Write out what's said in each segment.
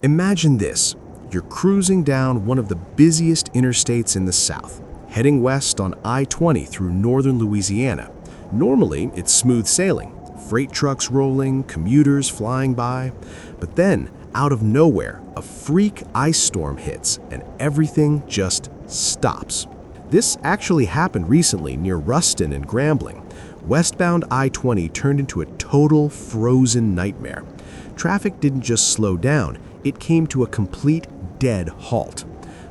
Imagine this. You're cruising down one of the busiest interstates in the South, heading west on I-20 through northern Louisiana. Normally, it's smooth sailing, freight trucks rolling, commuters flying by. But then, out of nowhere, a freak ice storm hits and everything just stops. This actually happened recently near Ruston and Grambling. Westbound I-20 turned into a total frozen nightmare. Traffic didn't just slow down, it came to a complete dead halt.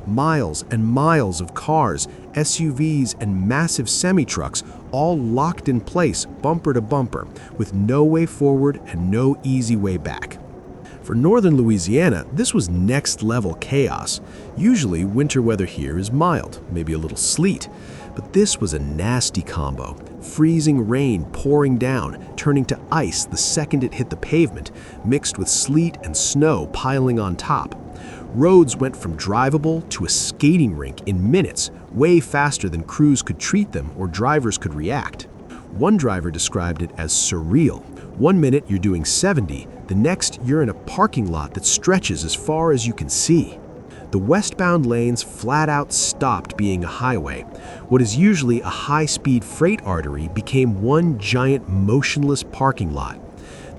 Miles and miles of cars, SUVs, and massive semi-trucks all locked in place bumper to bumper, with no way forward and no easy way back. For northern Louisiana, this was next-level chaos. Usually, winter weather here is mild, maybe a little sleet. But this was a nasty combo. Freezing rain pouring down, turning to ice the second it hit the pavement, mixed with sleet and snow piling on top. Roads went from drivable to a skating rink in minutes, way faster than crews could treat them or drivers could react. One driver described it as surreal. 1 minute you're doing 70, the next you're in a parking lot that stretches as far as you can see. The westbound lanes flat out stopped being a highway. What is usually a high-speed freight artery became one giant motionless parking lot.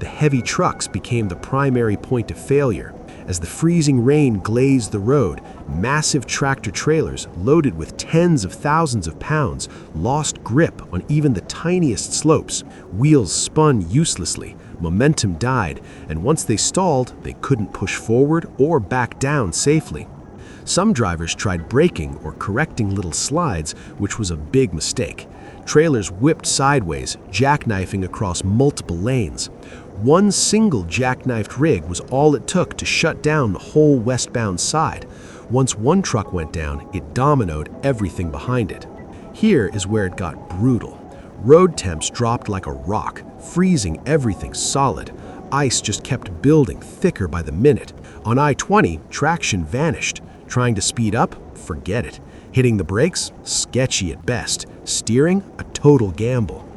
The heavy trucks became the primary point of failure. As the freezing rain glazed the road, massive tractor-trailers loaded with tens of thousands of pounds lost grip on even the tiniest slopes. Wheels spun uselessly, momentum died, and once they stalled, they couldn't push forward or back down safely. Some drivers tried braking or correcting little slides, which was a big mistake. Trailers whipped sideways, jackknifing across multiple lanes. One single jackknifed rig was all it took to shut down the whole westbound side. Once one truck went down, it dominoed everything behind it. Here is where it got brutal. Road temps dropped like a rock, freezing everything solid. Ice just kept building thicker by the minute. On I-20, traction vanished. Trying to speed up? Forget it. Hitting the brakes? Sketchy at best. Steering? A total gamble.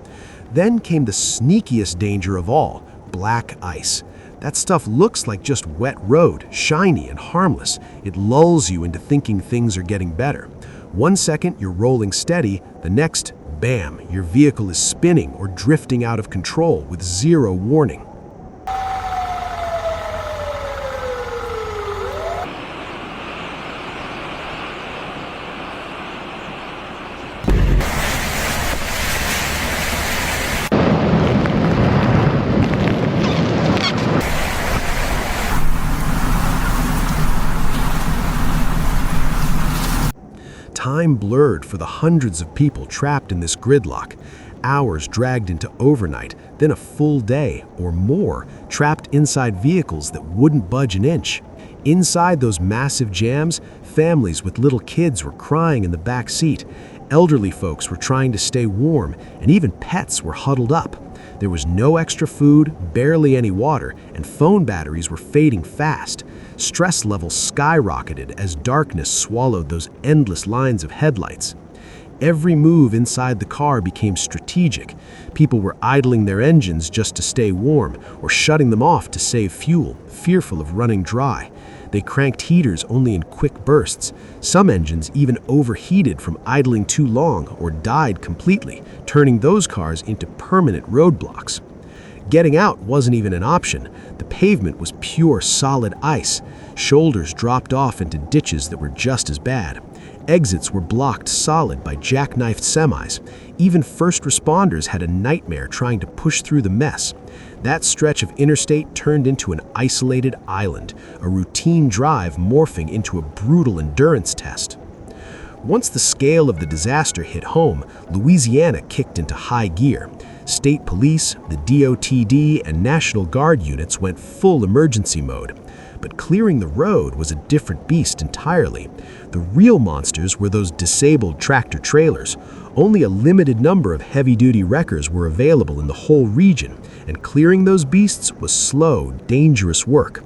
Then came the sneakiest danger of all, black ice. That stuff looks like just wet road, shiny and harmless. It lulls you into thinking things are getting better. 1 second you're rolling steady, the next, bam, your vehicle is spinning or drifting out of control with zero warning. Time blurred for the hundreds of people trapped in this gridlock. Hours dragged into overnight, then a full day or more trapped inside vehicles that wouldn't budge an inch. Inside those massive jams, families with little kids were crying in the back seat. Elderly folks were trying to stay warm, and even pets were huddled up. There was no extra food, barely any water, and phone batteries were fading fast. Stress levels skyrocketed as darkness swallowed those endless lines of headlights. Every move inside the car became strategic. People were idling their engines just to stay warm or shutting them off to save fuel, fearful of running dry. They cranked heaters only in quick bursts. Some engines even overheated from idling too long or died completely, turning those cars into permanent roadblocks. Getting out wasn't even an option. The pavement was pure solid ice. Shoulders dropped off into ditches that were just as bad. Exits were blocked solid by jackknifed semis. Even first responders had a nightmare trying to push through the mess. That stretch of interstate turned into an isolated island, a routine drive morphing into a brutal endurance test. Once the scale of the disaster hit home, Louisiana kicked into high gear. State police, the DOTD, and National Guard units went full emergency mode. But clearing the road was a different beast entirely. The real monsters were those disabled tractor-trailers. Only a limited number of heavy-duty wreckers were available in the whole region, and clearing those beasts was slow, dangerous work.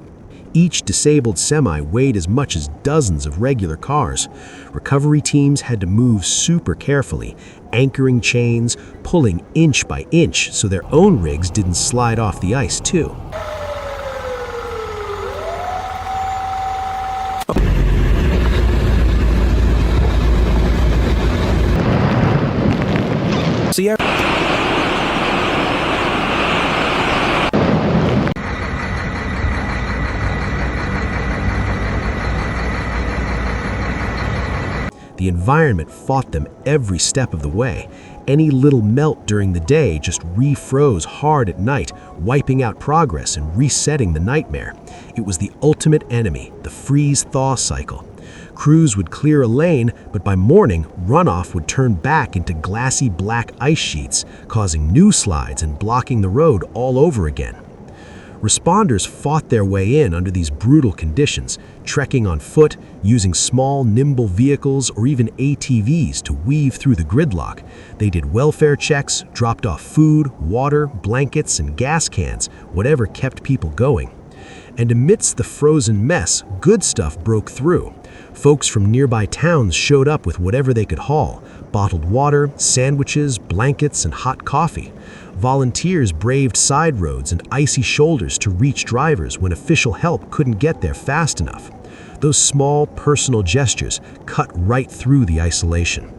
Each disabled semi weighed as much as dozens of regular cars. Recovery teams had to move super carefully, anchoring chains, pulling inch by inch so their own rigs didn't slide off the ice too. See The environment fought them every step of the way. Any little melt during the day just refroze hard at night, wiping out progress and resetting the nightmare. It was the ultimate enemy, the freeze-thaw cycle. Crews would clear a lane, but by morning, runoff would turn back into glassy black ice sheets, causing new slides and blocking the road all over again. Responders fought their way in under these brutal conditions, trekking on foot, using small, nimble vehicles or even ATVs to weave through the gridlock. They did welfare checks, dropped off food, water, blankets, and gas cans, whatever kept people going. And amidst the frozen mess, good stuff broke through. Folks from nearby towns showed up with whatever they could haul: bottled water, sandwiches, blankets, and hot coffee. Volunteers braved side roads and icy shoulders to reach drivers when official help couldn't get there fast enough. Those small, personal gestures cut right through the isolation.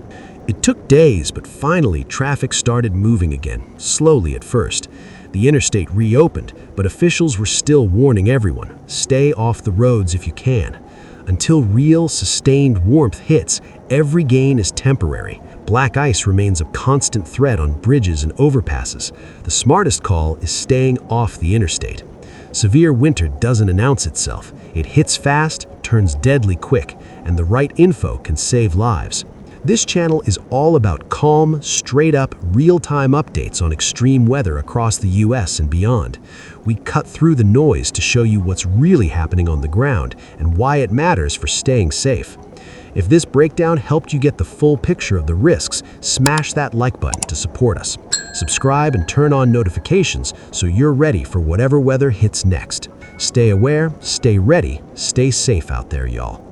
It took days, but finally traffic started moving again, slowly at first. The interstate reopened, but officials were still warning everyone, stay off the roads if you can. Until real, sustained warmth hits, every gain is temporary. Black ice remains a constant threat on bridges and overpasses. The smartest call is staying off the interstate. Severe winter doesn't announce itself. It hits fast, turns deadly quick, and the right info can save lives. This channel is all about calm, straight-up, real-time updates on extreme weather across the US and beyond. We cut through the noise to show you what's really happening on the ground and why it matters for staying safe. If this breakdown helped you get the full picture of the risks, smash that like button to support us. Subscribe and turn on notifications so you're ready for whatever weather hits next. Stay aware, stay ready, stay safe out there, y'all.